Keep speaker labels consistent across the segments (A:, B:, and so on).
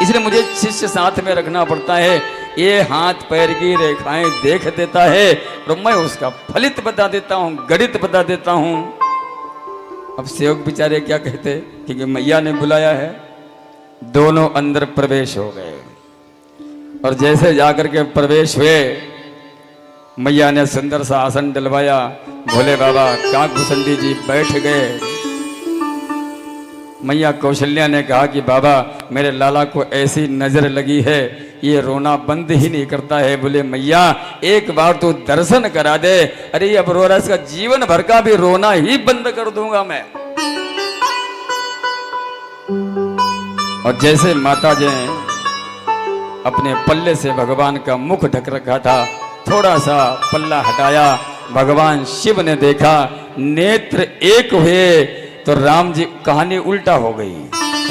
A: इसलिए मुझे शिष्य साथ में रखना पड़ता है। ये हाथ पैर की रेखाएं देख देता है और मैं उसका फलित बता देता हूँ, गणित बता देता हूँ। अब सेवक बेचारे क्या कहते, क्योंकि मैया ने बुलाया है। दोनों अंदर प्रवेश हो गए और जैसे जाकर के प्रवेश हुए, मैया ने सुंदर सा आसन डलवाया। भोले बाबा काकभूषणी जी बैठ गए। मैया कौशल्या ने कहा कि बाबा मेरे लाला को ऐसी नजर लगी है, ये रोना बंद ही नहीं करता है। बोले मैया एक बार तो दर्शन करा दे। अरे अब रो रहा है, इसका जीवन भर का भी रोना ही बंद कर दूंगा मैं। और जैसे माता जी अपने पल्ले से भगवान का मुख ढक रखा था, थोड़ा सा पल्ला हटाया, भगवान शिव ने देखा, नेत्र एक हुए तो राम जी, कहानी उल्टा हो गई।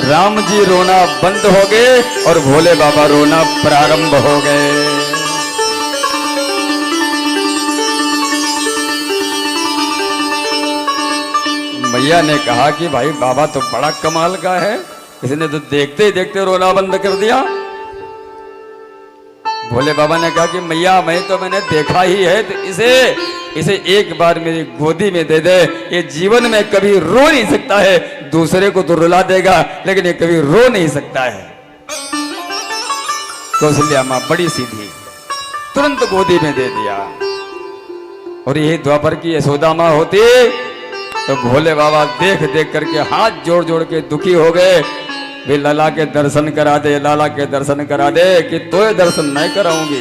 A: राम जी रोना बंद हो गए और भोले बाबा रोना प्रारंभ हो गए। मैया ने कहा कि भाई बाबा तो बड़ा कमाल का है, इसने तो देखते ही देखते रोना बंद कर दिया। भोले बाबा ने कहा कि मैया मैंने देखा ही है, तो इसे एक बार मेरी गोदी में दे दे। ये जीवन में कभी रो नहीं सकता है, दूसरे को तो रुला देगा लेकिन ये कभी रो नहीं सकता है। कौशल्या मां बड़ी सीधी, तुरंत गोदी में दे दिया। और यही द्वापर की यशोदा मां होती तो भोले बाबा देख देख करके हाथ जोड़ जोड़ के दुखी हो गए। वे लाला के दर्शन करा दे, लाला के दर्शन करा दे। कि तो दर्शन नहीं कराऊंगी,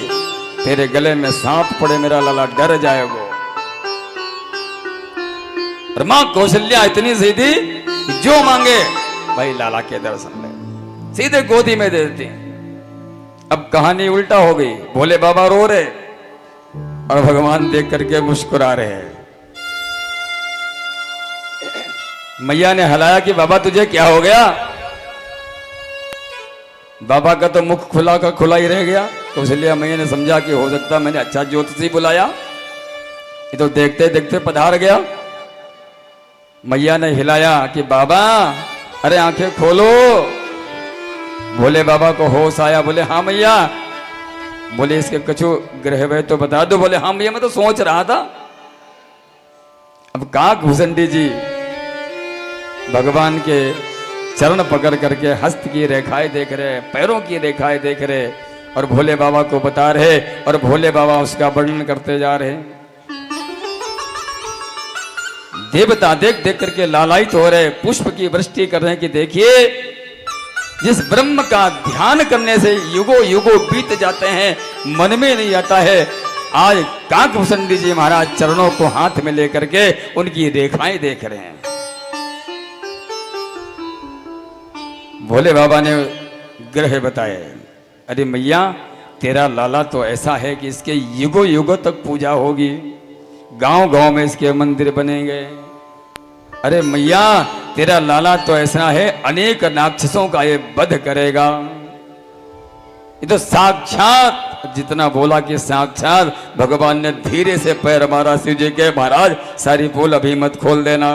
A: तेरे गले में सांप पड़े मेरा लाला डर जाएगा। और मां कौशल्या इतनी सीधी, जो मांगे भाई लाला के दर्शन ले, सीधे गोदी में दे देती। अब कहानी उल्टा हो गई, भोले बाबा रो रहे और भगवान देख करके मुस्कुरा रहे हैं। मैया ने हलाया कि बाबा तुझे क्या हो गया। बाबा का तो मुख खुला का खुला ही रह गया। कौशल्या मैया ने समझा कि हो सकता मैंने अच्छा ज्योतिषी बुलाया, ये तो देखते देखते पधार गया। मैया ने हिलाया कि बाबा अरे आंखें खोलो। भोले बाबा को होश आया, बोले हाँ मैया। बोले इसके कछु ग्रह वे तो बता दो। बोले हाँ मैया मैं तो सोच रहा था। अब काकभूषणी जी भगवान के चरण पकड़ करके हस्त की रेखाएं देख रहे, पैरों की रेखाएं देख रहे और भोले बाबा को बता रहे और भोले बाबा उसका वर्णन करते जा रहे। देवता देख देख करके लालायित हो रहे, पुष्प की वृष्टि कर रहे कि देखिए जिस ब्रह्म का ध्यान करने से युगों युगों बीत जाते हैं, मन में नहीं आता है। आज काकभूषणी जी महाराज चरणों को हाथ में लेकर के उनकी रेखाएं देख रहे हैं। भोले बाबा ने ग्रह बताए। अरे मैया तेरा लाला तो ऐसा है कि इसके युगों युगों तक पूजा होगी, गांव गांव में इसके मंदिर बनेंगे। अरे मैया तेरा लाला तो ऐसा है अनेक राक्षसों का ये वध करेगा। ये तो साक्षात, जितना बोला कि साक्षात भगवान ने धीरे से पैर मारा शिव जी के, महाराज सारी पोल अभी मत खोल देना।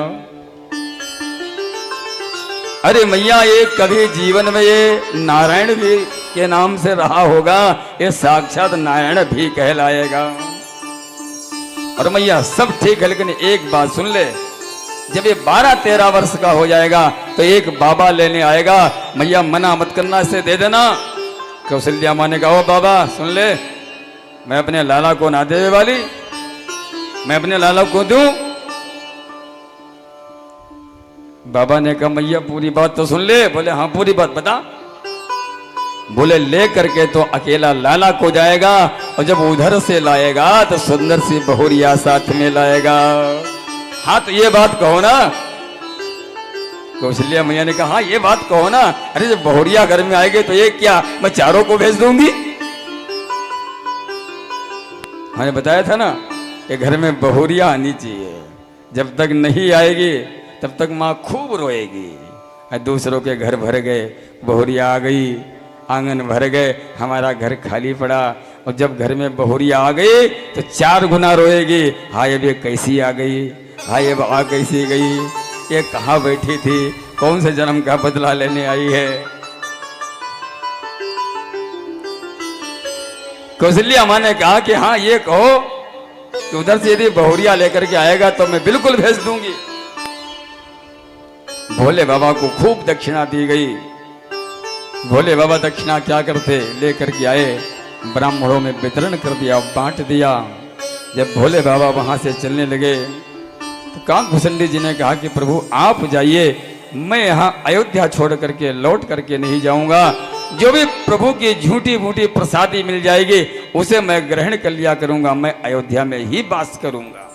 A: अरे मैया ये कभी जीवन में ये नारायण भी के नाम से रहा होगा, ये साक्षात नारायण भी कहलाएगा। और मैया सब ठीक है, लेकिन एक बात सुन ले, जब ये 12-13 वर्ष का हो जाएगा तो एक बाबा लेने आएगा। मैया मना मत करना, इसे दे देना। कौशल्या माँ ने कहा ओ बाबा सुन ले, मैं अपने लाला को ना देने वाली, मैं अपने लाला को दूं। बाबा ने कहा मैया पूरी बात तो सुन ले। बोले हाँ पूरी बात बता। बोले ले करके तो अकेला लाला को जाएगा और जब उधर से लाएगा तो सुंदर सी बहुरिया साथ में लाएगा। हाँ तो ये बात कहो ना। कौशल्या मैया ने कहा हाँ ये बात कहो ना। अरे जब बहुरिया घर में आएंगे तो ये क्या मैं चारों को भेज दूंगी। मैंने बताया था ना कि घर में बहुरिया आनी चाहिए, जब तक नहीं आएगी तब तक माँ खूब रोएगी। दूसरों के घर भर गए, बहुरिया आ गई, आंगन भर गए, हमारा घर खाली पड़ा। और जब घर में बहुरिया आ गई तो 4 गुना रोएगी। हाय अब ये कैसी आ गई, हाय अब आ कैसी गई, ये कहाँ बैठी थी, कौन से जन्म का बदला लेने आई है। कौशल्या माँ ने कहा कि हाँ ये कहो कि उधर से यदि बहुरिया लेकर के आएगा तो मैं बिल्कुल भेज दूंगी। भोले बाबा को खूब दक्षिणा दी गई। भोले बाबा दक्षिणा क्या करते, लेकर के आए, ब्राह्मणों में वितरण कर दिया, बांट दिया। जब भोले बाबा वहां से चलने लगे तो काकभूषणी जी ने कहा कि प्रभु आप जाइए, मैं यहाँ अयोध्या छोड़ करके लौट करके नहीं जाऊंगा। जो भी प्रभु की झूठी मूठी प्रसादी मिल जाएगी उसे मैं ग्रहण कर लिया करूंगा, मैं अयोध्या में ही वास करूंगा।